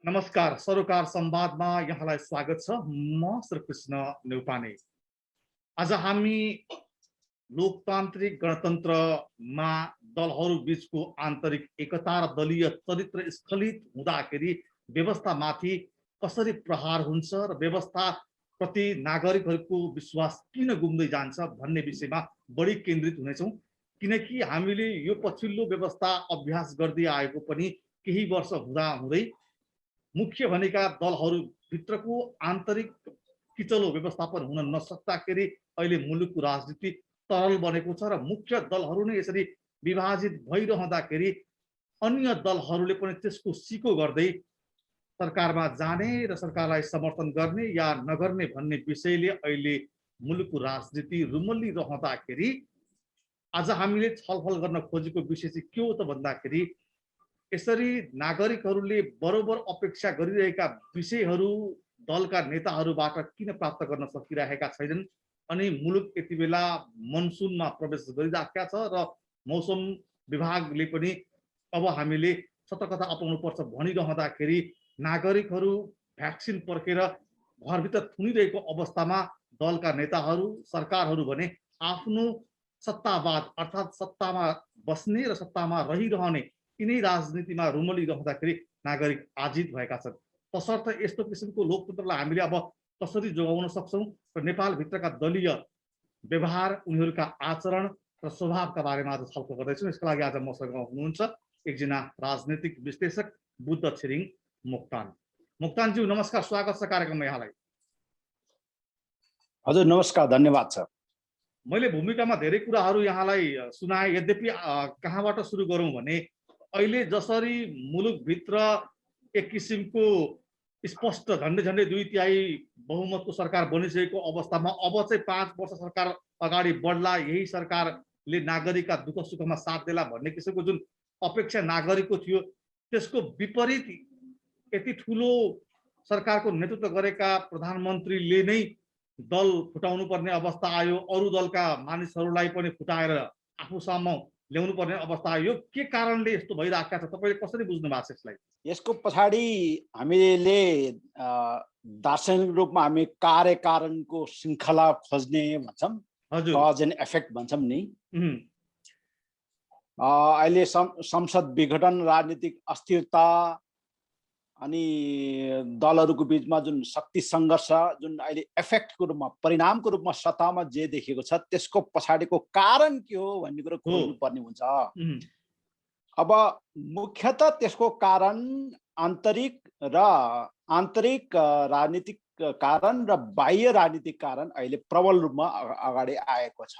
नमस्कार, सरोकार संवादमा यहाँलाई स्वागत छ। म श्रीकृष्ण नेउपाने। आज हामी लोकतान्त्रिक गणतन्त्रमा दलहरू बीचको आन्तरिक एकता र दलीय चरित्र स्खलित हुँदाखेरि व्यवस्थामाथि कसरी प्रहार हुन्छ र व्यवस्था प्रति नागरिकहरूको विश्वास किन गुम्दै जान्छ भन्ने विषयमा बढी केन्द्रित हुनेछौँ। किनकि हामीले यो पछिल्लो व्यवस्था अभ्यास गर्दै आएको पनि केही वर्ष हुँदा हुँदै मुख्य भनेका दलहरूभित्रको आन्तरिक किचलो व्यवस्थापन हुन नसक्दाखेरि अहिले मुलुकको राजनीति तरल बनेको छ र मुख्य दलहरू नै यसरी विभाजित भइरहँदाखेरि अन्य दलहरूले पनि त्यसको सिको गर्दै सरकारमा जाने र सरकारलाई समर्थन गर्ने या नगर्ने भन्ने विषयले अहिले मुलुकको राजनीति रुमल्ली रहँदाखेरि आज हामीले छलफल गर्न खोजेको विषय चाहिँ के हो त भन्दाखेरि यसरी नागरिकहरूले बरोबर अपेक्षा गरिरहेका विषयहरू दलका नेताहरूबाट किन प्राप्त गर्न सकिरहेका छैनन् अनि मुलुक यति बेला मनसुनमा प्रवेश गरिराखेका छ र मौसम विभागले पनि अब हामीले सतर्कता अपनाउनुपर्छ भनिरहँदाखेरि नागरिकहरू भ्याक्सिन पर्खेर घरभित्र थुनिरहेको अवस्थामा दलका नेताहरू सरकारहरू भने आफ्नो सत्तावाद अर्थात् सत्तामा बस्ने र सत्तामा रहिरहने यिनै राजनीतिमा रुमली रहँदाखेरि नागरिक आजित भएका छन्। तसर्थ यस्तो किसिमको लोकतन्त्रलाई हामीले अब कसरी जोगाउन सक्छौँ र नेपालभित्रका दलीय व्यवहार उनीहरूका आचरण र स्वभावका बारेमा आज छलफल गर्दैछौँ। यसका लागि आज मसँग हुनुहुन्छ एकजना राजनीतिक विश्लेषक बुद्ध छिरिङ मोक्तान। मोक्तानज्यू नमस्कार, स्वागत छ कार्यक्रममा यहाँलाई। हजुर नमस्कार, धन्यवाद छ। मैले भूमिकामा धेरै कुराहरू यहाँलाई सुनाए, यद्यपि कहाँबाट सुरु गरौँ भने अहिले जसरी मुलुकभित्र एक किसिमको स्पष्ट झन्डै 2/3 बहुमतको सरकार बनिसकेको अवस्थामा अब चाहिँ 5 वर्ष सरकार अगाडि बढ्ला, यही सरकारले नागरिकका दुःख सुखमा साथ देला भन्ने किसिमको जुन अपेक्षा नागरिकको थियो त्यसको विपरीत यति ठुलो सरकारको नेतृत्व गरेका प्रधानमन्त्रीले नै दल फुटाउनु पर्ने अवस्था आयो, अरू दलका मानिसहरूलाई पनि फुटाएर आफूसम्म ल्याउनु पर्ने अवस्था आयो। के कारणले यस्तो भइराखेको छ, तपाईले कसरी बुझ्नु भएको छ यसलाई? यसको पछाडि हामीले दार्शनिक रूपमा हामी कार्यकारणको श्रृङ्खला खोज्ने भन्छौँ, कज एन्ड इफेक्ट भन्छौँ नि। अहिले संसद विघटन, राजनीतिक अस्थिरता अनि दलहरूको बिचमा जुन शक्ति सङ्घर्ष, जुन अहिले इफेक्टको रूपमा परिणामको रूपमा सत्तामा जे देखेको छ त्यसको पछाडिको कारण के हो भन्ने कुरो खोज्नु पर्ने हुन्छ। अब मुख्यतः त्यसको कारण आन्तरिक राजनीतिक कारण र बाह्य राजनीतिक कारण अहिले प्रबल रूपमा अगाडि आएको छ।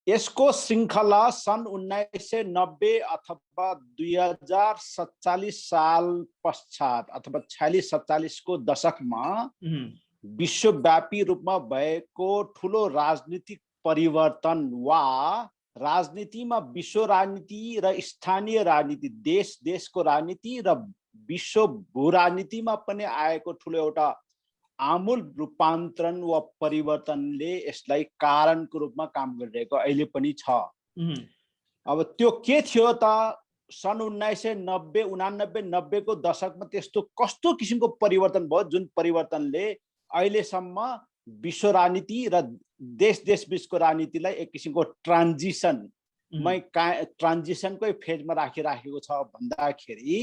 यसको श्रृङ्खला सन् 1990 अथवा 2047 साल पश्चात अथवा 46-47 को दशकमा विश्वव्यापी रूपमा भएको ठुलो राजनीतिक परिवर्तन वा राजनीतिमा विश्व राजनीति र स्थानीय राजनीति, देशको राजनीति र विश्व भू राजनीतिमा पनि आएको ठुलो एउटा आमूल रूपान्तरण वा परिवर्तनले यसलाई कारणको रूपमा काम गरिरहेको अहिले पनि छ। अब त्यो के थियो त? सन् 1990 को दशकमा त्यस्तो कस्तो किसिमको परिवर्तन भयो जुन परिवर्तनले अहिलेसम्म विश्व राजनीति र देश बीचको राजनीतिलाई एक किसिमको ट्रान्जिसनकै फेजमा राखिराखेको छ भन्दाखेरि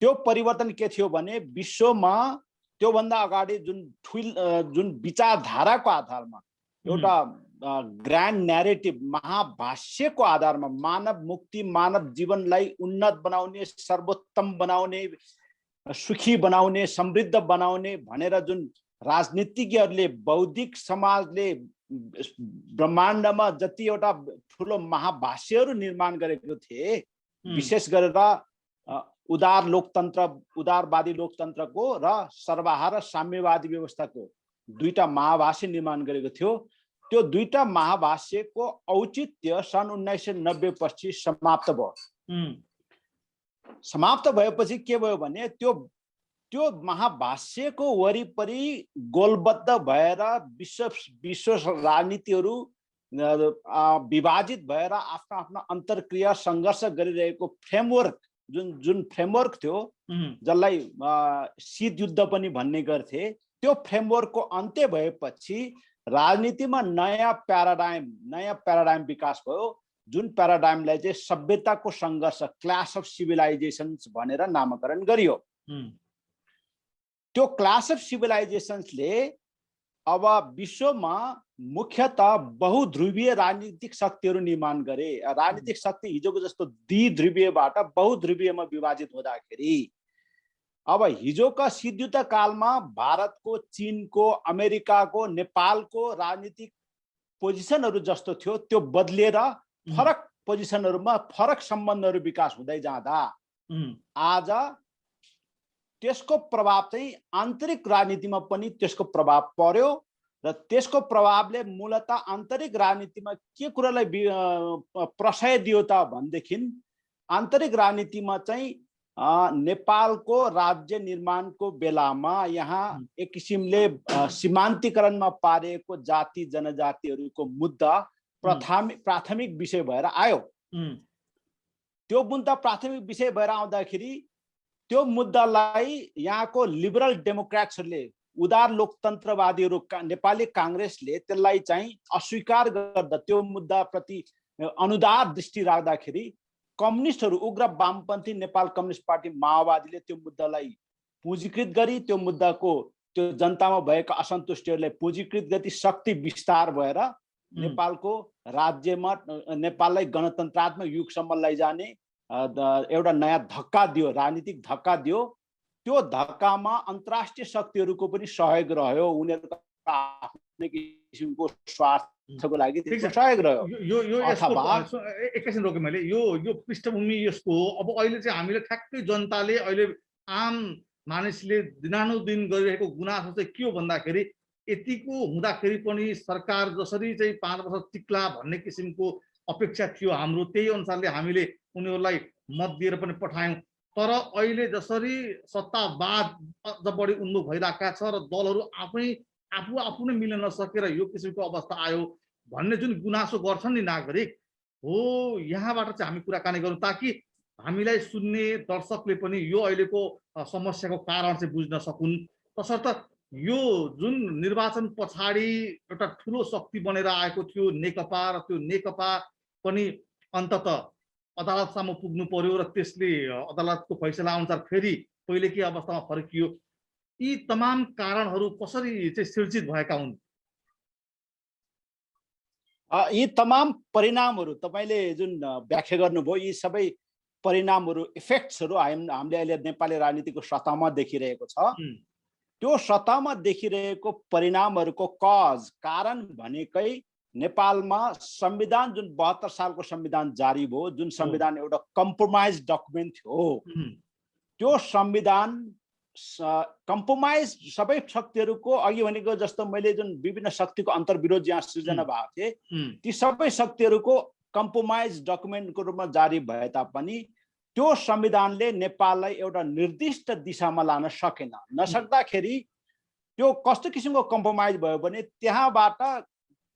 त्यो परिवर्तन के थियो भने विश्वमा त्योभन्दा अगाडि जुन विचारधाराको आधारमा एउटा ग्रान्ड न्यारेटिभ महाभाष्यको आधारमा मानव मुक्ति, मानव जीवनलाई उन्नत बनाउने, सर्वोत्तम बनाउने, सुखी बनाउने, समृद्ध बनाउने भनेर जुन राजनीतिज्ञहरूले, बौद्धिक समाजले ब्रह्माण्डमा जति एउटा ठुलो महाभाष्यहरू निर्माण गरेको थिए, विशेष गरेर उदारवादी लोकतन्त्रको र सर्वहारा साम्यवादी व्यवस्थाको दुईटा महाभाष्य निर्माण गरेको थियो। त्यो दुईटा महाभाष्यको औचित्य सन् 1990 पछि समाप्त भयो। समाप्त भएपछि के भयो भने त्यो महाभाष्यको वरिपरि गोलबद्ध भएर विश्व राजनीतिहरू विभाजित भएर आफ्ना अन्तर्क्रिया सङ्घर्ष गरिरहेको फ्रेमवर्क जुन फ्रेमवर्क थियो जसलाई शीत युद्ध पनि भन्ने गर्थे, त्यो फ्रेमवर्कको अन्त्य भएपछि राजनीतिमा नयाँ प्याराडाइम विकास भयो, जुन प्याराडाइमलाई चाहिँ सभ्यताको सङ्घर्ष, क्लास अफ सिभिलाइजेसन्स भनेर नामकरण गरियो। त्यो क्लास अफ सिभिलाइजेसन्सले अब विश्वमा मुख्यतः बहुध्रुवीय राजनीतिक शक्तिहरू निर्माण गरे। राजनीतिक शक्ति हिजोको जस्तो द्विध्रुवीयबाट बहुध्रुवीयमा विभाजित हुँदाखेरि अब हिजोका शीत युद्ध कालमा भारतको, चीनको, अमेरिकाको, नेपालको राजनीतिक पोजिसनहरू जस्तो थियो, त्यो बदलिएर फरक पोजिसनहरूमा फरक सम्बन्धहरू विकास हुँदै जाँदा आज त्यसको प्रभाव चाहिँ आन्तरिक राजनीतिमा पनि त्यसको प्रभाव पर्यो र त्यसको प्रभावले मूलतः आन्तरिक राजनीतिमा के कुरालाई प्रशय दियो त भनेदेखि आन्तरिक राजनीतिमा चाहिँ नेपालको राज्य निर्माणको बेलामा यहाँ एक किसिमले सीमान्तीकरणमा पारिएको जाति जनजातिहरूको मुद्दा प्राथमिक विषय भएर आयो। त्यो मुद्दा प्राथमिक विषय भएर आउँदाखेरि त्यो मुद्दालाई यहाँको लिबरल डेमोक्रेट्सहरूले, उदार लोकतन्त्रवादीहरू, नेपाली काङ्ग्रेसले त्यसलाई चाहिँ अस्वीकार गर्दा, त्यो मुद्दाप्रति अनुदार दृष्टि राख्दाखेरि कम्युनिस्टहरू, उग्र वामपन्थी नेपाल कम्युनिस्ट पार्टी माओवादीले त्यो मुद्दालाई पुँजीकृत गरी, त्यो मुद्दाको त्यो जनतामा भएका असन्तुष्टिहरूलाई पुँजीकृत गरी शक्ति विस्तार भएर नेपालको राज्यमा नेपाललाई गणतन्त्रात्मक युगसम्म लैजाने एउटा नयाँ धक्का दियो, राजनीतिक धक्का दियो। त्यो धक्कामा अन्तर्राष्ट्रिय शक्तिहरूको पनि सहयोग रह्यो, उनीहरूको आफ्नै किसिमको स्वार्थको लागि सहयोग रह्यो। एकैछिन रोकेँ मैले, यो पृष्ठभूमि यसको अब अहिले चाहिँ हामीले ठ्याक्कै जनताले अहिले आम मानिसले दिनानुदिन गरिरहेको गुनासो चाहिँ के हो भन्दाखेरि यतिको हुँदाखेरि पनि सरकार जसरी चाहिँ 5 वर्ष टिक्ला भन्ने किसिमको अपेक्षा थियो हाम्रो, त्यही अनुसारले हामीले उनीहरूलाई मत दिएर पनि पठायौँ। तर अहिले जसरी सत्तावाद अझ बढी उन्मुख भइरहेका छ र दलहरू आफू नै मिल्न नसकेर यो किसिमको अवस्था आयो भन्ने जुन गुनासो गर्छन् नि नागरिक हो, यहाँबाट चाहिँ हामी कुराकानी गरौँ ताकि हामीलाई सुन्ने दर्शकले पनि यो अहिलेको समस्याको कारण चाहिँ बुझ्न सकुन्। तसर्थ यो जुन निर्वाचन पछाडि एउटा ठुलो शक्ति बनेर आएको थियो नेकपा, र त्यो नेकपा पनि अन्ततः अदालतसम्म पुग्नु पर्यो र त्यसले अदालतको फैसला अनुसार फेरि पहिलेकै अवस्थामा फर्कियो। यी तमाम कारणहरू कसरी चाहिँ सिर्जित भएका हुन्? यी तमाम परिणामहरू तपाईँले जुन व्याख्या गर्नुभयो, यी सबै परिणामहरू, इफेक्ट्सहरू हामीले अहिले नेपाली राजनीतिको सतहमा देखिरहेको छ। त्यो सतहमा देखिरहेको परिणामहरूको कारण भनेकै नेपालमा संविधान, जुन 72 सालको संविधान जारी भयो, जुन संविधान एउटा कम्प्रोमाइज डकुमेन्ट थियो, त्यो संविधान कम्प्रोमाइज सबै शक्तिहरूको, अघि भनेको जस्तो मैले जुन विभिन्न शक्तिको अन्तर्विरोध यहाँ सृजना भएको थिए, ती सबै शक्तिहरूको कम्प्रोमाइज डकुमेन्टको रूपमा जारी भए तापनि त्यो संविधानले नेपाललाई एउटा निर्दिष्ट दिशामा लान सकेन। नसक्दाखेरि त्यो कस्तो किसिमको कम्प्रोमाइज भयो भने त्यहाँबाट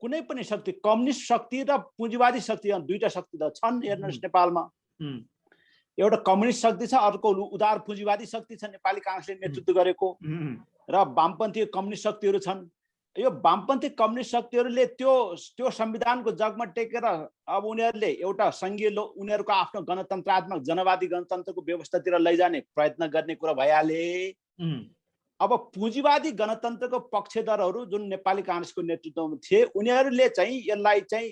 कुनै पनि शक्ति, कम्युनिस्ट शक्ति र पुँजीवादी शक्ति, दुईटा शक्ति त छन् हेर्नुहोस् नेपालमा। एउटा कम्युनिस्ट शक्ति छ, अर्को उदार पुँजीवादी शक्ति छ नेपाली काङ्ग्रेसले नेतृत्व गरेको, र वामपन्थी कम्युनिस्ट शक्तिहरू छन्। यो वामपन्थी कम्युनिस्ट शक्तिहरूले त्यो संविधानको जगमा टेकेर अब उनीहरूले एउटा सङ्घीय उनीहरूको आफ्नो गणतन्त्रात्मक जनवादी गणतन्त्रको व्यवस्थातिर लैजाने प्रयत्न गर्ने कुरा भइहाले। अब पुँजीवादी गणतन्त्रको पक्षधरहरू जुन नेपाली काङ्ग्रेसको नेतृत्वमा थिए, उनीहरूले चाहिँ यसलाई चाहिँ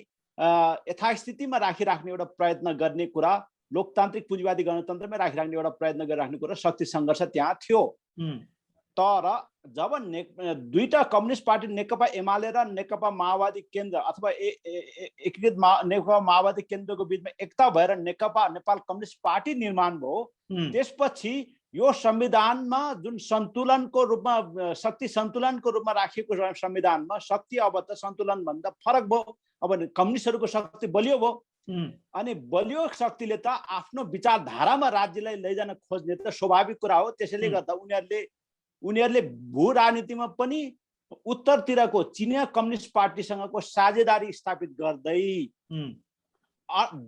यथास्थितिमा राखिराख्ने एउटा प्रयत्न गर्ने कुरा, लोकतान्त्रिक पुँजीवादी गणतन्त्रमै राखिराख्ने एउटा प्रयत्न गरिराख्ने कुरा, शक्ति सङ्घर्ष त्यहाँ थियो। तर जब दुईटा कम्युनिस्ट पार्टी नेकपा एमाले र नेकपा माओवादी केन्द्र अथवा एकीकृत नेकपा माओवादी केन्द्रको बिचमा एकता भएर नेकपा नेपाल कम्युनिस्ट पार्टी निर्माण भयो, त्यसपछि यो संविधानमा जुन सन्तुलनको रूपमा, शक्ति सन्तुलनको रूपमा राखिएको संविधानमा शक्ति अब त सन्तुलन भन्दा फरक भयो। अब कम्युनिस्टहरूको शक्ति बलियो भयो, अनि बलियो शक्तिले त आफ्नो विचारधारामा राज्यलाई लैजान खोज्ने त स्वाभाविक कुरा हो। त्यसैले गर्दा उनीहरूले भू राजनीतिमा पनि उत्तरतिरको चिनिया कम्युनिस्ट पार्टीसँगको साझेदारी स्थापित गर्दै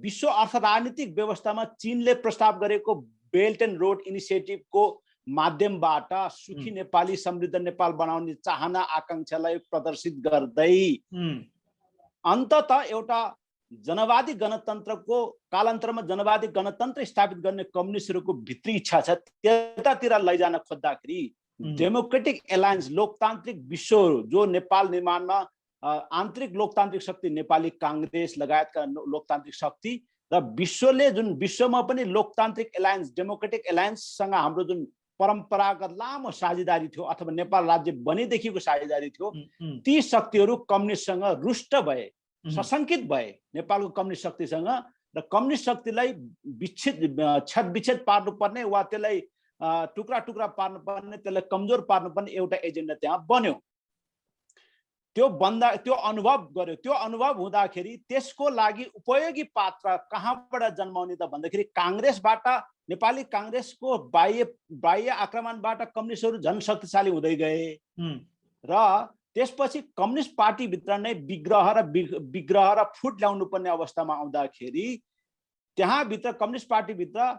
विश्व अर्थ राजनीतिक व्यवस्थामा चीनले प्रस्ताव गरेको बेल्ट एन्ड रोड इनिसिएटिभको माध्यमबाट सुखी नेपाली समृद्ध नेपाल बनाउने चाहना आकांक्षालाई प्रदर्शित गर्दै अन्ततः एउटा जनवादी गणतन्त्रको कालान्तरमा जनवादी गणतन्त्र स्थापित गर्ने कम्युनिस्टहरूको भित्री इच्छा छ त्यतातिर लैजान खोज्दाखेरि डेमोक्रेटिक एलायन्स लोकतान्त्रिक विश्व जो नेपाल निर्माणमा आन्तरिक लोकतान्त्रिक शक्ति नेपाली काङ्ग्रेस लगायतका लोकतान्त्रिक शक्ति र विश्वले जुन विश्वमा पनि लोकतान्त्रिक एलायन्स डेमोक्रेटिक एलायन्ससँग हाम्रो जुन परम्परागत लामो साझेदारी थियो अथवा नेपाल राज्य बनेदेखिको साझेदारी थियो ती शक्तिहरू कम्युनिस्टसँग रुष्ट भए सशङ्कित भए नेपालको कम्युनिस्ट शक्तिसँग र कम्युनिस्ट शक्तिलाई छेदविच्छेद पार्नुपर्ने वा त्यसलाई टुक्रा टुक्रा पार्नुपर्ने त्यसलाई कमजोर पार्नुपर्ने एउटा एजेन्डा त्यहाँ बन्यो त्यो अनुभव गर्यो त्यो अनुभव हुँदाखेरि त्यसको लागि उपयोगी पात्र कहाँबाट जन्माउने त भन्दाखेरि काङ्ग्रेसबाट नेपाली काङ्ग्रेसको बाह्य आक्रमणबाट कम्युनिस्टहरू झन् शक्तिशाली हुँदै गए र त्यसपछि कम्युनिस्ट पार्टीभित्र नै विग्रह र फुट ल्याउनु पर्ने अवस्थामा आउँदाखेरि त्यहाँभित्र कम्युनिस्ट पार्टीभित्र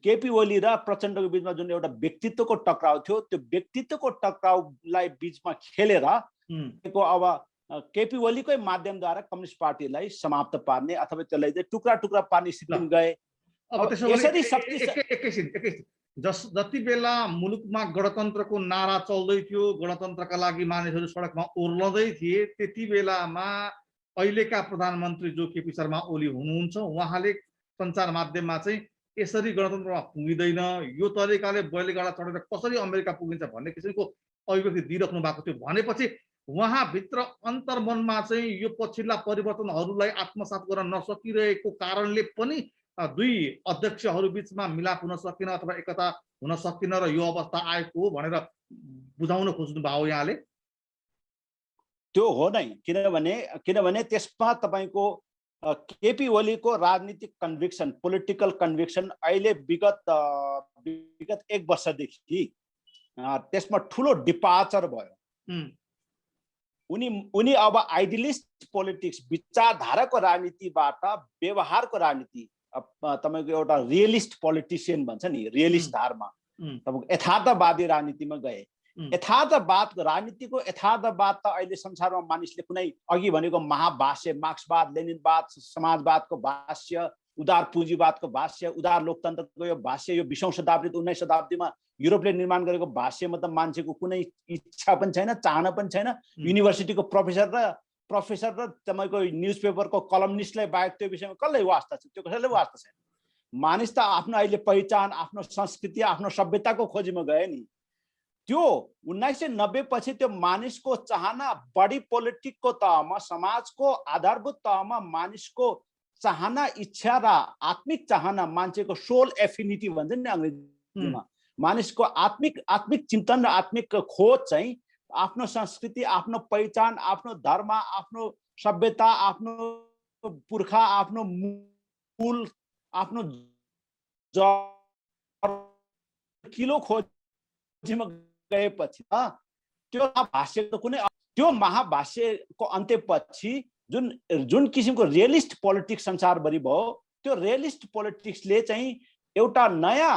केपी ओली र प्रचण्डको बिचमा जुन एउटा व्यक्तित्वको टक्राउ थियो त्यो व्यक्तित्वको टक्राउलाई बिचमा खेलेर अब केपी ओलीकै माध्यमद्वारा कम्युनिस्ट पार्टीलाई समाप्त पार्ने अथवा त्यसलाई चाहिँ टुक्रा टुक्रा पार्ने स्थितिमा गए। अब त्यसरी एकैछिन जति बेला मुलुकमा गणतन्त्रको नारा चल्दै थियो गणतन्त्रका लागि मानिसहरू सडकमा ओर्लँदै थिए त्यति बेलामा अहिलेका प्रधानमन्त्री जो केपी शर्मा ओली हुनुहुन्छ उहाँले सञ्चार माध्यममा चाहिँ यसरी गणतन्त्रमा पुगिँदैन यो तरिकाले बैलगाडा चढेर कसरी अमेरिका पुगिन्छ भन्ने किसिमको अभिव्यक्ति दिइराख्नु भएको थियो भनेपछि उहाँभित्र अन्तर्मनमा चाहिँ यो पछिल्ला परिवर्तनहरूलाई आत्मसात गर्न नसकिरहेको कारणले पनि दुई अध्यक्षहरू बिचमा मिलाप हुन सकिन अथवा एकता हुन सकिन र यो अवस्था आएको हो भनेर बुझाउन खोज्नु भयो यहाँले। त्यो हो नै किनभने त्यसमा तपाईको केपी ओलीको राजनीतिक कन्भिक्सन पोलिटिकल कन्भिक्सन अहिले विगत एक वर्षदेखि त्यसमा ठुलो डिपार्चर भयो। उनी अब आइडियलिस्ट पोलिटिक्स विचारधाराको राजनीतिबाट व्यवहारको राजनीति तपाईको एउटा रियलिस्ट पोलिटिसियन भन्छ नि रियलिस्ट धारमा तपाईको यथार्थवादी राजनीतिमा गए। यथार्थवादको राजनीतिको यथार्थवाद त अहिले संसारमा मानिसले कुनै अघि भनेको महाभाष्य मार्क्सवाद लेनिनवाद समाजवादको भाष्य उदार पुँजीवादको भाष्य उदार लोकतन्त्रको यो भाष्य यो 20औं शताब्दी 19औं शताब्दीमा युरोपले निर्माण गरेको भाष्यमा त मान्छेको कुनै इच्छा पनि छैन चाहना पनि छैन। युनिभर्सिटीको प्रोफेसर र तपाईको न्युजपेपरको कलमनिस्टलाई बाहेक त्यो विषयमा कसलाई वास्ता छ त्यो कसैले वास्ता छैन। मानिस त आफ्नो अहिले पहिचान आफ्नो संस्कृति आफ्नो सभ्यताको खोजीमा गए नि। त्यो 1990 पछि त्यो मानिसको चाहना बढी पोलिटिकको तहमा समाजको आधारभूत तहमा मानिसको चाहना इच्छा र आत्मिक चाहना मान्छेको सोल एफिनिटी भन्छ नि अंग्रेजीमा मानिसको आत्मिक चिन्तन र आत्मिक खोज चाहिँ आफ्नो संस्कृति आफ्नो पहिचान आफ्नो धर्म आफ्नो सभ्यता आफ्नो पुर्खा आफ्नो मूल आफ्नो किलो खोजीमा गएपछि त्यो भाष्यको कुनै त्यो महाभाष्यको अन्त्यपछि जुन किसिमको रियलिस्ट पोलिटिक्स संसारभरि भयो त्यो रियलिस्ट पोलिटिक्सले चाहिँ एउटा नयाँ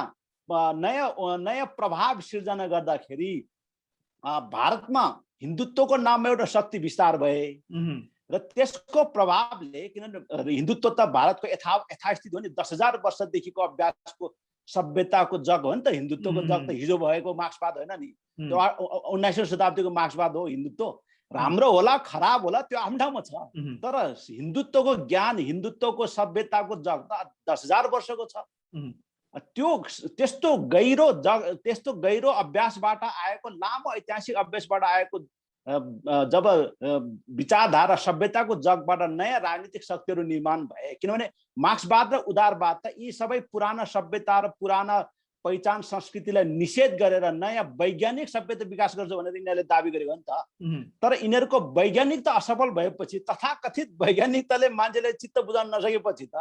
प्रभाव सिर्जना गर्दाखेरि भारतमा हिन्दुत्वको नाममा एउटा शक्ति विस्तार भए र त्यसको प्रभावले किनभने हिन्दुत्व त भारतको यथास्थित हो नि 10,000 वर्षदेखिको अभ्यासको सभ्यताको जग हो नि त हिन्दुत्वको जग त हिजो भएको मार्क्सवाद होइन नि त्यो 19औं शताब्दीको मार्क्सवाद हो हिन्दुत्व। राम्रो होला खराब होला त्यो आफ्नो ठाउँमा छ तर हिन्दुत्वको ज्ञान हिन्दुत्वको सभ्यताको जग त 10,000 वर्षको छ। त्यो त्यस्तो गहिरो अभ्यासबाट आएको लामो ऐतिहासिक अभ्यासबाट आएको जब विचारधारा सभ्यताको जगबाट नयाँ राजनीतिक शक्तिहरू निर्माण भए किनभने मार्क्सवाद र उदारवाद त यी सबै पुराना सभ्यता र पुराना पहिचान संस्कृतिलाई निषेध गरेर नयाँ वैज्ञानिक सभ्यता विकास गर्छ भनेर यिनीहरूले दाबी गरेको हो नि त। तर यिनीहरूको वैज्ञानिकता असफल भएपछि तथाकथित वैज्ञानिकताले मान्छेले चित्त बुझाउन नसकेपछि त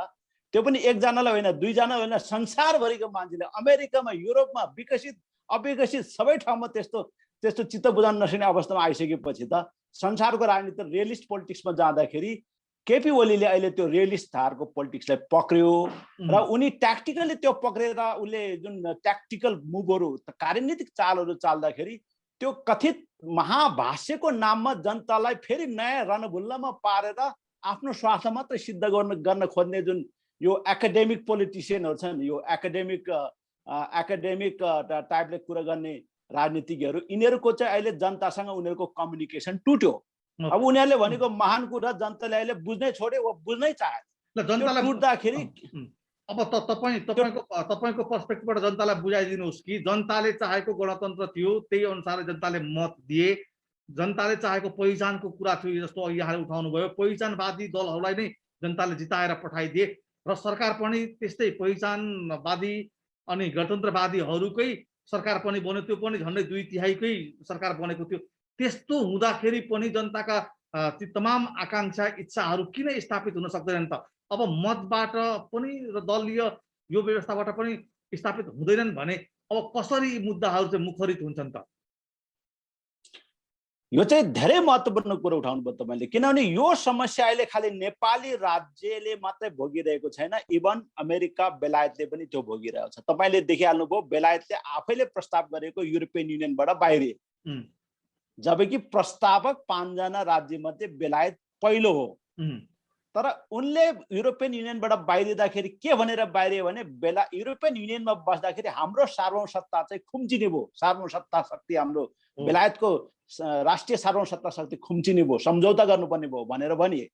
त्यो पनि एकजनालाई होइन दुईजना होइन संसारभरिको मान्छेले अमेरिकामा युरोपमा विकसित अविकसित सबै ठाउँमा त्यस्तो चित्त बुझाउन नसक्ने अवस्थामा आइसकेपछि त संसारको राजनीति रियलिस्ट पोलिटिक्समा जाँदाखेरि केपी ओलीले अहिले त्यो रियलिस्ट धारको पोलिटिक्सलाई पक्रियो र उनी ट्याक्टिकली त्यो पक्रेर उसले जुन ट्याक्टिकल मुभहरू कार्यनीतिक चालहरू चाल्दाखेरि त्यो कथित महाभाष्यको नाममा जनतालाई फेरि नयाँ रणभुल्लामा पारेर आफ्नो स्वार्थ मात्र सिद्ध गर्न खोज्ने जुन यो एकाडेमिक पोलिटिसियनहरू छन्, यो एकाडेमिक टाइपले कुरा गर्ने राजनीतिज्ञहरू, यिनीहरूको चाहिँ अहिले जनतासँग उनीहरूको कम्युनिकेसन टुट्यो। अब उनीहरूले भनेको महान कुरा जनताले अहिले बुझ्नै छोड्यो, वा बुझ्नै चाहे जनतालाई टुट्दाखेरि अब तपाईको पर्सपेक्टिभबाट जनतालाई बुझाइदिनुहोस् कि जनताले चाहेको गणतन्त्र थियो, त्यही अनुसार जनताले मत दिए, जनताले चाहेको पहिचानको कुरा थियो, जस्तो अघि यहाँले उठाउनु भयो, पहिचानवादी दलहरूलाई नै जनताले जिताएर पठाइदिए र सरकार पनि त्यस्तै पहिचानवादी अनि गणतन्त्रवादीहरूकै सरकार पनि बन्यो, त्यो पनि झन्डै 2/3 सरकार बनेको थियो। त्यस्तो हुँदाखेरि पनि जनताका ती तमाम आकांक्षा इच्छाहरू किन स्थापित हुन सक्दैनन् त? अब मतबाट पनि र दलीय यो व्यवस्थाबाट पनि स्थापित हुँदैनन् भने अब कसरी मुद्दाहरू चाहिँ मुखरित हुन्छन् त? यो चाहिँ धेरै महत्त्वपूर्ण कुरा उठाउनु भयो तपाईले, किनभने यो समस्या अहिले खालि नेपाली राज्यले मात्रै भोगिरहेको छैन, इभन अमेरिका बेलायतले पनि त्यो भोगिरहेको छ। तपाईले देखिहाल्नुभयो बेलायतले आफैले प्रस्ताव गरेको युरोपियन युनियनबाट बाहिरिए, जबकि प्रस्तावक 5 जना राज्य मध्ये बेलायत पहिलो हो। तर उनले युरोपियन युनियनबाट बाहिरिँदाखेरि के भनेर बाहिरियो भने युरोपियन युनियनमा बस्दाखेरि हाम्रो सार्वभौमसत्ता चाहिँ खुम्चिने भयो, सार्वभौमसत्ता शक्ति हाम्रो बेलायतको राष्ट्रिय सार्वभौमसत्ता शक्ति खुम्चिने भयो, सम्झौता गर्नुपर्ने भयो भनेर भनिए।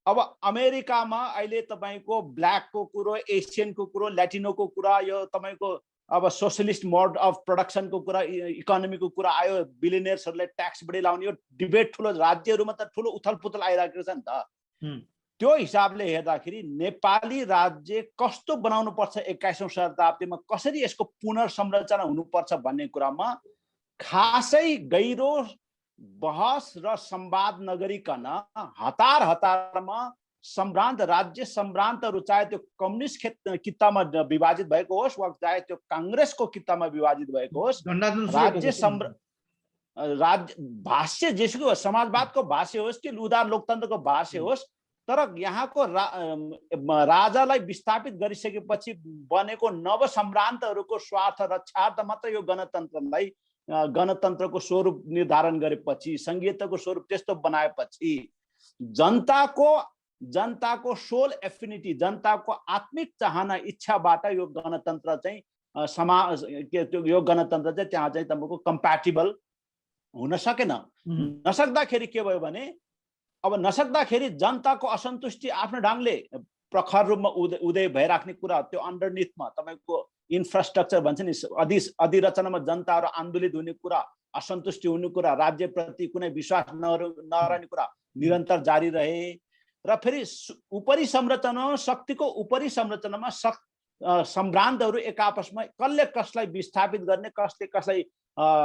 अब अमेरिकामा अहिले तपाईको ब्ल्याकको कुरो, एसियनको कुरो, ल्याटिनोको कुरा, यो तपाईको अब सोशलिस्ट मोड अफ प्रोडक्सनको कुरा, इकोनोमीको कुरा आयो, बिलियनियर्सहरूले ट्याक्स बढी लाउने, यो डिबेट ठुलो राज्यहरूमा त ठुलो उथलपुथल आइरहेको छ नि त। त्यो हिसाबले हेर्दाखेरि नेपाली राज्य कस्तो बनाउनु पर्छ 21औं शताब्दीमा, कसरी यसको पुनर्संरचना हुनुपर्छ भन्ने कुरामा खासै गहिरो बहस र संवाद नगरिकन हतारमा सम्भ्रान्त राज्य सम्भ्रान्तहरू, चाहे त्यो कम्युनिस्ट कित्तामा विभाजित भएको होस् वा चाहे त्यो कांग्रेसको कित्तामा विभाजित भएको होस्, राज्य भाष्य जेसुकै समाजवादको भाष्य होस् कि उदार लोकतन्त्रको भाष्य होस्, तर यहाँको राजालाई विस्थापित गरिसकेपछि बनेको नव सम्भ्रान्तहरूको स्वार्थ रक्षार्थ मात्र यो गणतन्त्रको स्वरूप निर्धारण गरेपछि, संघीयताको स्वरूप त्यस्तो बनाएपछि जनताको सोल एफिनिटी, जनताको आत्मिक चाहना इच्छाबाट यो गणतन्त्र चाहिँ यो गणतन्त्र चाहिँ त्यहाँ चाहिँ तपाईको कम्प्याटिबल हुन सकेन। नसक्दाखेरि के भयो भने, अब नसक्दाखेरि जनताको असन्तुष्टि आफ्नो ढङ्गले प्रखर रूपमा उदय भइराख्ने कुरा, त्यो अन्डरनिथमा तपाईको इन्फ्रास्ट्रक्चर भन्छ नि, अधिरचनामा जनताहरू आन्दोलित हुने कुरा, असन्तुष्टि हुने कुरा, राज्यप्रति कुनै विश्वास नरहने कुरा निरन्तर जारी रहे र फेरि उपरी संरचना, शक्तिको उपरी संरचनामा सम्भ्रान्तहरू एक आपसमा कसले कसलाई विस्थापित गर्ने, कसले कसलाई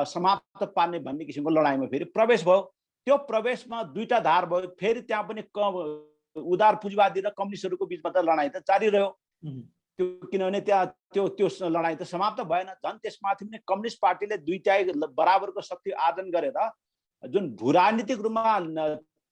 समाप्त पार्ने भन्ने किसिमको लडाइँमा फेरि प्रवेश भयो। त्यो प्रवेशमा दुईटा धार भयो, फेरि त्यहाँ पनि उदार पुँजीवादी र कम्युनिस्टहरूको बिचमा त लडाइँ त जारी रह्यो। त्यो किनभने त्यहाँ त्यो लडाइँ त समाप्त भएन। झन् त्यसमाथि पनि कम्युनिस्ट पार्टीले दुईटा बराबरको शक्ति आर्जन गरेर जुन भूराजनीतिक रूपमा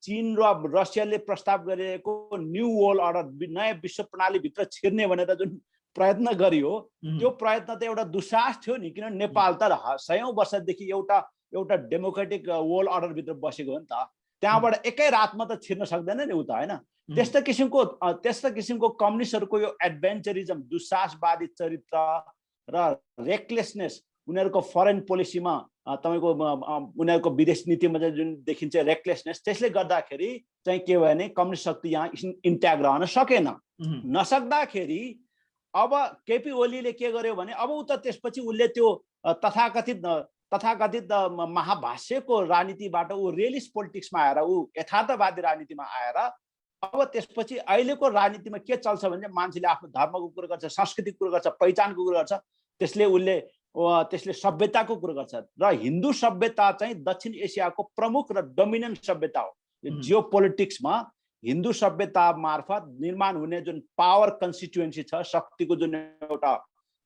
चीन र रसियाले प्रस्ताव गरेको न्यू वर्ल्ड अर्डर, नयाँ विश्व प्रणालीभित्र छिर्ने भनेर जुन प्रयत्न गरियो, त्यो प्रयत्न त एउटा दुस्साहस थियो नि, किनभने नेपाल त 100औं वर्षदेखि एउटा डेमोक्रेटिक वर्ल्ड अर्डरभित्र बसेको हो नि त। त्यहाँबाट एकै रातमा त छिर्न सक्दैन नि उ त, होइन? त्यस्तो किसिमको कम्युनिस्टहरूको यो एडभेन्चरिजम, दुस्साहसवादी चरित्र र रेकलेसनेस, उनीहरूको फरेन पोलिसीमा तपाईको उनीहरूको विदेश नीतिमा चाहिँ जुन देखिन्छ रेकलेसनेस, त्यसले गर्दाखेरि चाहिँ के भयो भने कम्युनिस्ट शक्ति यहाँ इन्ट्याक्ट रहन सकेन। नसक्दाखेरि अब केपी ओलीले के गर्यो भने, अब उ त त्यसपछि उसले त्यो तथाकथित महाभाष्यको राजनीतिबाट ऊ रियलिस्ट पोलिटिक्समा आएर, ऊ यथार्थवादी राजनीतिमा आएर, अब त्यसपछि अहिलेको राजनीतिमा के चल्छ भने मान्छेले आफ्नो धर्मको कुरा गर्छ, संस्कृतिको कुरा गर्छ, पहिचानको कुरा गर्छ, त्यसले सभ्यताको कुरा गर्छ। र हिन्दू सभ्यता चाहिँ दक्षिण एसियाको प्रमुख र डोमिनेन्ट सभ्यता हो। जियो पोलिटिक्समा हिन्दू सभ्यता मार्फत निर्माण हुने जुन पावर कन्स्टिट्युएन्सी छ, शक्तिको जुन एउटा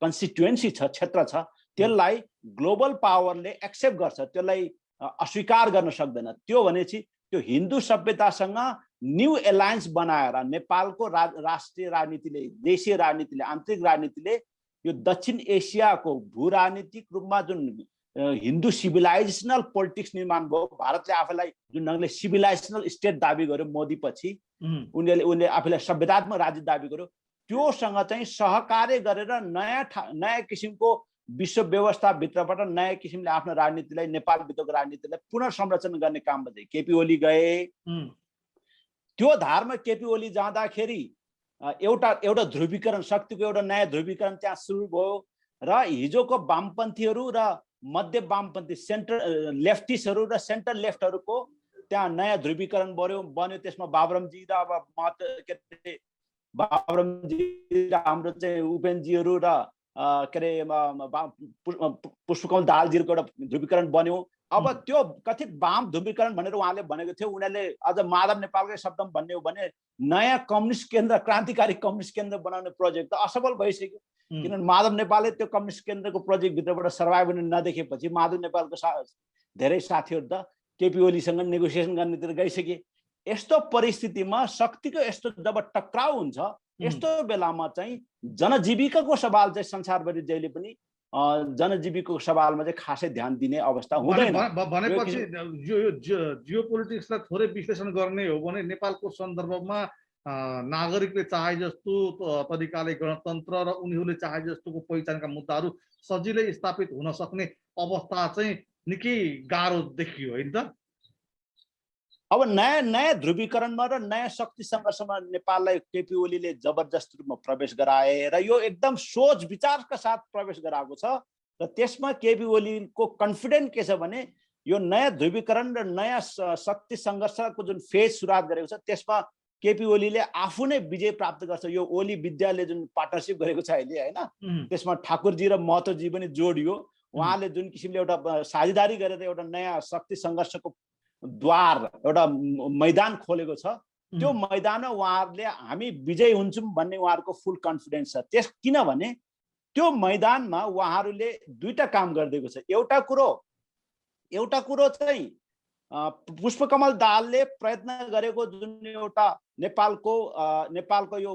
कन्स्टिट्युएन्सी छ, क्षेत्र छ, त्यसलाई ग्लोबल पावरले एक्सेप्ट गर्छ, त्यसलाई अस्वीकार गर्न सक्दैन। त्यो भनेपछि त्यो हिन्दू सभ्यतासँग न्यू एलायन्स बनाएर नेपालको राष्ट्रिय राजनीतिले, देशीय राजनीतिले, आन्तरिक राजनीतिले यो दक्षिण एसियाको भू राजनीतिक रूपमा जुन हिन्दू सिभिलाइजेसनल पोलिटिक्स निर्माण भयो, भारतले आफैलाई जुन ढङ्गले सिभिलाइजेसनल स्टेट दाबी गर्यो मोदी पछि, उनले आफैलाई सभ्यतात्मक राज्य दाबी गर्यो, त्योसँग चाहिँ सहकार्य गरेर नयाँ किसिमको विश्व व्यवस्था भित्रबाट नयाँ किसिमले आफ्नो राजनीतिलाई, नेपाल भित्रको राजनीतिलाई पुनर्संरचना गर्ने काममा चाहिँ केपी ओली गए। त्यो धारमा केपी ओली जाँदाखेरि एउटा ध्रुवीकरण, शक्तिको एउटा नयाँ ध्रुवीकरण त्यहाँ सुरु भयो र हिजोको वामपन्थीहरू र मध्य वामपन्थी, सेन्टर लेफ्टिस्टहरू र सेन्टर लेफ्टहरूको त्यहाँ नयाँ ध्रुवीकरण बन्यो। त्यसमा बाबुरामजी र बाबुरामजी र हाम्रो चाहिँ उपेन्द्रजीहरू र के अरे पुष्पकमल दाहालजीहरूको एउटा ध्रुवीकरण बन्यो। अब त्यो कथित वाम ध्रुवीकरण भनेर उहाँले भनेको थियो, उनीहरूले अझ माधव नेपालकै शब्दमा भन्ने हो भने नयाँ कम्युनिस्ट केन्द्र, क्रान्तिकारी कम्युनिस्ट केन्द्र बनाउने प्रोजेक्ट त असफल भइसक्यो। किनभने माधव नेपालले त्यो कम्युनिस्ट केन्द्रको प्रोजेक्ट भित्रबाट सर्भाइभ हुन नदेखेपछि माधव नेपालको धेरै साथीहरू त केपी ओलीसँग नेगोसिएसन गर्नेतिर गइसके। यस्तो परिस्थितिमा शक्तिको यस्तो जब टक्राउ हुन्छ, यस्तो बेलामा चाहिँ जनजीविकाको सवाल चाहिँ संसारभरि जहिले पनि जनजीविकाको सवालमा चाहिँ खासै ध्यान दिने अवस्था हुँदैन। भनेपछि जियो पोलिटिक्सलाई थोरै विश्लेषण गर्ने हो भने नेपालको सन्दर्भमा नागरिकले चाहे जस्तो तरिकाले गणतन्त्र र उनीहरूले चाहे जस्तोको पहिचानका मुद्दाहरू सजिलै स्थापित हुन सक्ने अवस्था चाहिँ निकै गाह्रो देखियो होइन त। अब नयाँ ध्रुवीकरणमा र नयाँ शक्ति सङ्घर्षमा नेपाललाई केपी ओलीले जबरजस्त रूपमा प्रवेश गराए र यो एकदम सोच विचारका साथ प्रवेश गराएको छ। र त्यसमा केपी ओलीको कन्फिडेन्ट के छ भने यो नयाँ ध्रुवीकरण र नयाँ शक्ति सङ्घर्षको जुन फेज सुरुवात गरेको छ त्यसमा केपी ओलीले आफू नै विजय प्राप्त गर्छ। यो ओली विद्याले जुन पार्टनरसिप गरेको छ अहिले होइन, त्यसमा ठाकुरजी र महतोजी पनि जोडियो। उहाँले जुन किसिमले एउटा साझेदारी गरेर एउटा नयाँ शक्ति सङ्घर्षको द्वार, एउटा मैदान खोलेको छ, त्यो मैदानमा उहाँहरूले हामी विजय हुन्छौँ भन्ने उहाँहरूको फुल कन्फिडेन्स छ। किनभने त्यो मैदानमा उहाँहरूले दुईटा काम गरिदिएको छ। एउटा कुरो चाहिँ पुष्पकमल दाहालले प्रयत्न गरेको जुन एउटा नेपालको यो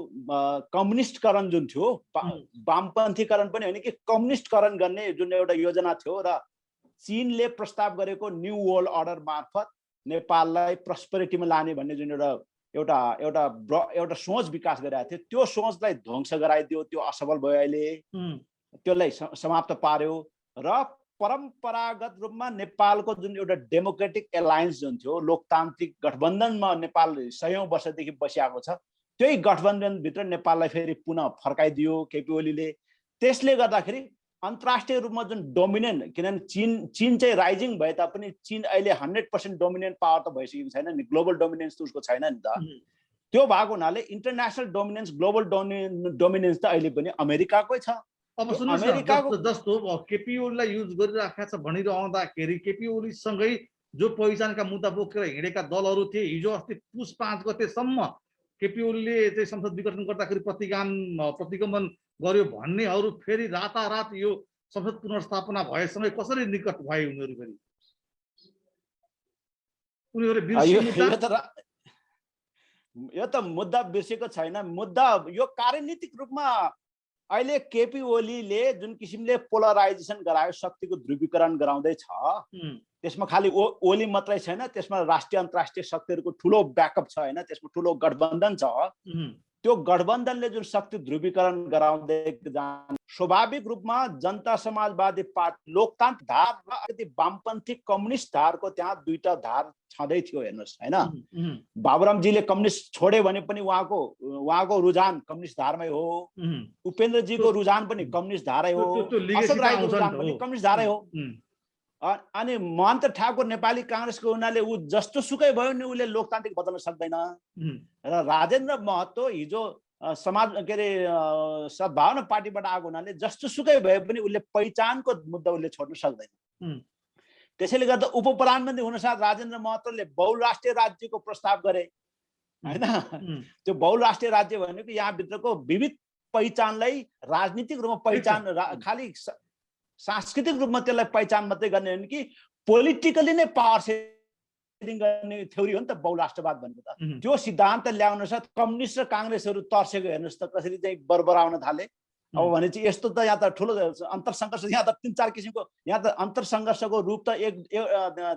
कम्युनिस्टकरण जुन थियो, वामपन्थीकरण पनि होइन कि कम्युनिस्टकरण गर्ने जुन एउटा योजना थियो र चीनले प्रस्ताव गरेको न्यू वर्ल्ड अर्डर मार्फत नेपाललाई प्रस्पेरिटीमा लाने भन्ने जुन एउटा सोच विकास गरिरहेको थियो, त्यो सोचलाई ध्वंस गराइदियो। त्यो असफल भयो, अहिले त्यसलाई समाप्त पार्यो र परम्परागत रूपमा नेपालको जुन एउटा डेमोक्रेटिक एलायन्स जुन थियो, लोकतान्त्रिक गठबन्धनमा नेपाल सयौं वर्षदेखि बसिआएको छ, त्यही गठबन्धनभित्र नेपाललाई फेरि पुनः फर्काइदियो केपी ओलीले। त्यसले गर्दाखेरि अन्तर्राष्ट्रिय रूपमा जुन डोमिनेन्ट, किनभने चीन चाहिँ राइजिङ भए तापनि चीन अहिले 100% डोमिनेन्ट पावर त भइसकेको छैन नि, ग्लोबल डोमिनेन्स त उसको छैन नि त। त्यो भएको हुनाले इन्टरनेसनल डोमिनेन्स, ग्लोबल डोमिनेन्स त अहिले पनि अमेरिकाकै छ। अब सुन्नुहोस्, जस्तो केपी ओलीलाई युज गरिराखेको छ भनिरहँदाखेरि केपी ओलीसँगै जो पहिचानका मुद्दा बोकेर हिँडेका दलहरू थिए, हिजो अस्ति पुस 5 गतेसम्म केपी ओलीले चाहिँ संसद विघटन गर्दाखेरि प्रतिगमन गर्यो भन्नेहरू फेरि रातारात यो संसद पुनर्स्थापना भएसँगै कसरी निकट भए उनीहरू फेरि? यो त मुद्दा बिर्सेको छैन। मुद्दा यो कार्यनीतिक रूपमा अहिले केपी ओलीले जुन किसिमले पोलराइजेसन गरायो, शक्तिको ध्रुवीकरण गराउँदै छ, त्यसमा खालि ओली मात्रै छैन, त्यसमा राष्ट्रिय अन्तर्राष्ट्रिय शक्तिहरूको ठुलो ब्याकअप छ होइन, त्यसमा ठुलो गठबन्धन छ। त्यो गठबन्धनले जुन शक्ति ध्रुवीकरण गराउँदै जान्छ, स्वाभाविक रूपमा जनता समाजवादी पार्टी, लोकतान्त्रिक धार र वामपन्थी कम्युनिस्ट धारको त्यहाँ दुईटा धार छँदै थियो हेर्नुहोस् होइन। बाबुरामजीले कम्युनिस्ट छोडे भने पनि उहाँको रुझान कम्युनिस्ट धारमै हो, उपेन्द्रजीको रुझान पनि कम्युनिस्ट धारै हो, अशोक राईको रुझान पनि कम्युनिस्ट धारै हो। अनि महन्त ठाकुर नेपाली काङ्ग्रेसको हुनाले ऊ जस्तो सुकै भयो नि उसले लोकतान्त्रिक बदल्न सक्दैन। र राजेन्द्र महतो हिजो समाज के अरे सद्भावना पार्टीबाट आएको हुनाले जस्तो सुकै भए पनि उसले पहिचानको मुद्दा उसले छोड्न सक्दैन। त्यसैले गर्दा उपप्रधानमन्त्री हुनसाथ राजेन्द्र महतोले बहुराष्ट्रिय राज्यको प्रस्ताव गरे होइन। त्यो बहुराष्ट्रिय राज्य भनेको यहाँभित्रको विविध पहिचानलाई राजनीतिक रूपमा पहिचान, खालि सांस्कृतिक रूपमा त्यसलाई पहिचान मात्रै गर्ने होइन कि पोलिटिकली नै पावर सेयरिङ गर्ने थ्योरी हो नि त बहुराष्ट्रवाद भनेको त। उम्, त्यो सिद्धान्त ल्याउन साथ कम्युनिस्ट र काङ्ग्रेसहरू तर्सेको हेर्नुहोस् त कसरी चाहिँ बरबराउन थाले। अब भने चाहिँ यस्तो त यहाँ त ठुलो अन्तरसङ्घर्ष, यहाँ त 3-4 किसिमको, यहाँ त अन्तरसङ्घर्षको रूप त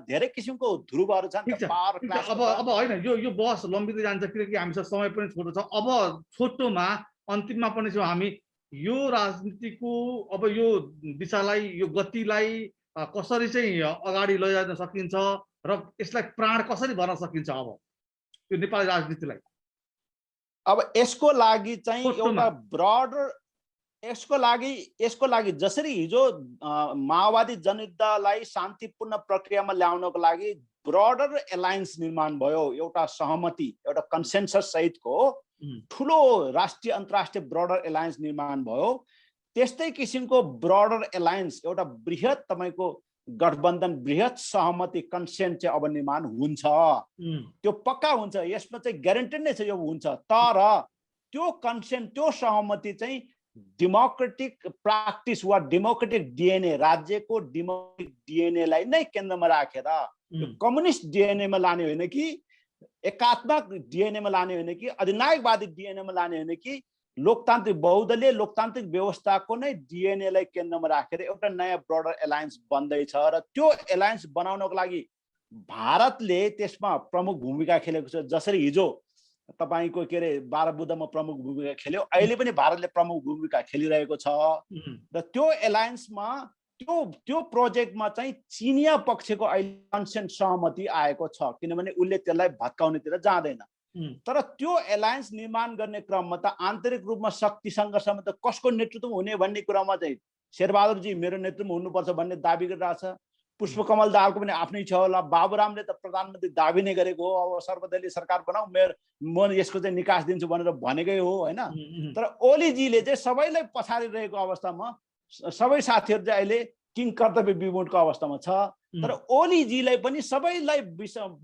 धेरै किसिमको ध्रुवहरू छन्। ठिक छ, पावर ठिक छ। क्लास अब होइन, यो बहस लम्बिँदै जान्छ किनकि हामीसँग समय पनि छोटो छ। अब छोटोमा अन्तिममा पनि छौँ हामी, यो राजनीतिको अब यो दिशालाई, यो गतिलाई कसरी चाहिँ अगाडि लैजान सकिन्छ र यसलाई प्राण कसरी भर्न सकिन्छ अब यो नेपाली राजनीतिलाई अब यसको लागि चाहिँ छोटोमा? एउटा ब्रडर, यसको लागि जसरी हिजो माओवादी जनयुद्धलाई शान्तिपूर्ण प्रक्रियामा ल्याउनको लागि ब्रडर एलायन्स निर्माण भयो, एउटा सहमति, एउटा कन्सेन्सस सहितको ठुलो राष्ट्रिय अन्तर्राष्ट्रिय ब्रडर एलायन्स निर्माण भयो। त्यस्तै किसिमको ब्रडर एलायन्स, एउटा बृहत तपाईको गठबन्धन, बृहत सहमति, कन्सेन्ट चाहिँ अब निर्माण हुन्छ। त्यो पक्का हुन्छ, यसमा चाहिँ ग्यारेन्टी नै छ यो हुन्छ। तर त्यो कन्सेन्ट, त्यो सहमति चाहिँ डेमोक्रेटिक प्र्याक्टिस वा डेमोक्रेटिक डिएनए, राज्यको डेमोक्रेटिक डिएनएलाई नै केन्द्रमा राखेर कम्युनिस्ट डिएनएमा लाने होइन कि, एकात्मक डिएनएमा लाने होइन कि, अधिनायकवादी डिएनएमा लाने होइन कि, लोकतान्त्रिक बहुदलीय लोकतान्त्रिक व्यवस्थाको नै डिएनएलाई केन्द्रमा राखेर एउटा नयाँ ब्रडर एलायन्स बन्दैछ। र त्यो एलायन्स बनाउनको लागि भारतले त्यसमा प्रमुख भूमिका खेलेको छ। जसरी हिजो तपाईको के अरे 12 बुद्धमा प्रमुख भूमिका खेल्यो, अहिले पनि भारतले प्रमुख भूमिका खेलिरहेको छ। र त्यो एलायन्समा त्यो प्रोजेक्टमा चाहिँ चिनिया पक्षको अहिले कन्सेन्ट सहमति आएको छ, किनभने उसले त्यसलाई भत्काउनेतिर जाँदैन। तर त्यो एलायन्स निर्माण गर्ने क्रममा त आन्तरिक रूपमा शक्ति सङ्घर्षमा त कसको नेतृत्वमा हुने भन्ने कुरामा चाहिँ शेरबहादुरजी मेरो नेतृत्वमा हुनुपर्छ भन्ने दाबी गरिरहेछ। पुष्पकमल दाहालको पनि आफ्नै छ होला। बाबुरामले त प्रधानमन्त्री दाबी नै गरेको हो, अब सर्वदलीय सरकार बनाऊ, म यसको चाहिँ निकास दिन्छु भनेर भनेकै हो होइन। तर ओलीजीले चाहिँ सबैलाई पछाडिरहेको अवस्थामा सबै साथीहरू चाहिँ अहिले किङ कर्तव्य विमूढको अवस्थामा छ। तर ओलीजीलाई पनि सबैलाई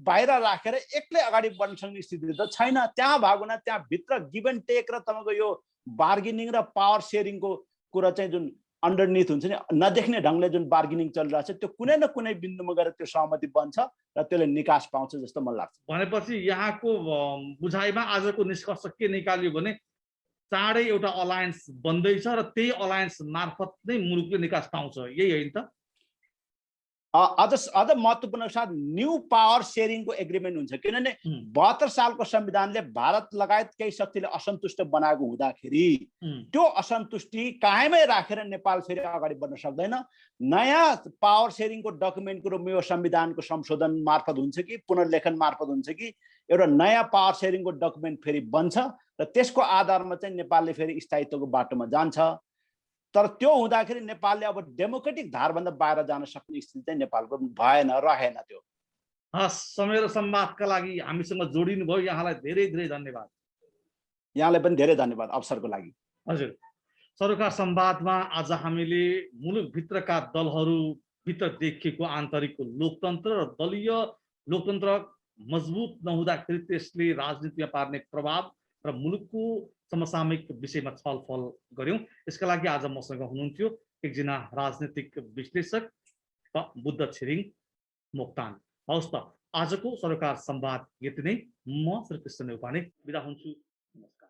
बाहिर राखेर एक्लै अगाडि बढ्न सक्ने स्थिति त छैन। त्यहाँ भागुन त्यहाँ भित्र गिभ एन्ड टेक र तपाईँको यो बार्गेनिङ र पावर सेयरिङको कुरा चाहिँ जुन अन्डरनिथ हुन्छ नि, नदेख्ने ढङ्गले जुन बार्गेनिङ चलिरहेछ, त्यो कुनै न कुनै बिन्दुमा गएर त्यो सहमति बन्छ र त्यसले निकास पाउँछ जस्तो मलाई लाग्छ। भनेपछि यहाँको बुझाइमा आजको निष्कर्ष के निकाल्यो भने चाँडै एउटा अलायन्स बन्दैछ र त्यही अलायन्स मार्फत नै मुलुकले निकास पाउँछ, यही होइन त? अझ महत्त्वपूर्ण साथ न्यू पावर सेयरिङको एग्रिमेन्ट हुन्छ। किनभने 72 सालको संविधानले भारत लगायत केही शक्तिले असन्तुष्ट बनाएको हुँदाखेरि त्यो असन्तुष्टि कायमै राखेर नेपाल फेरि अगाडि बढ्न सक्दैन। नयाँ पावर सेयरिङको डकुमेन्टको रूपमा यो संविधानको संशोधन मार्फत हुन्छ कि पुनर्लेखन मार्फत हुन्छ कि एउटा नयाँ पावर सेयरिङको डकुमेन्ट फेरि बन्छ र त्यसको आधारमा चाहिँ नेपालले फेरि स्थायित्वको बाटोमा जान्छ। तर त्यो हुँदाखेरि नेपालले अब डेमोक्रेटिक धारभन्दा बाहिर जान सक्ने स्थिति चाहिँ नेपालको रहेन त्यो। हस्, समय र संवादका लागि हामीसँग जोडिनु भयो, यहाँलाई धेरै धेरै धन्यवाद। यहाँलाई पनि धेरै धन्यवाद अवसरको लागि। हजुर, सरोकार संवादमा आज हामीले मुलुकभित्रका दलहरूभित्र देखिएको आन्तरिक लोकतन्त्र र दलीय लोकतन्त्र मजबुत नहुँदाखेरि त्यसले राजनीतिमा पार्ने प्रभाव र मुलुकको समसामयिक विषयमा छलफल गर्यौं। यसका लागि आज मसँग हुनुहुन्थ्यो एकजना राजनीतिक विश्लेषक बुद्ध छिरिङ मोक्तान। हवस् त, आजको सरोकार संवाद यति नै। म श्री कृष्ण नेउपाने बिदा हुन्छु। नमस्कार।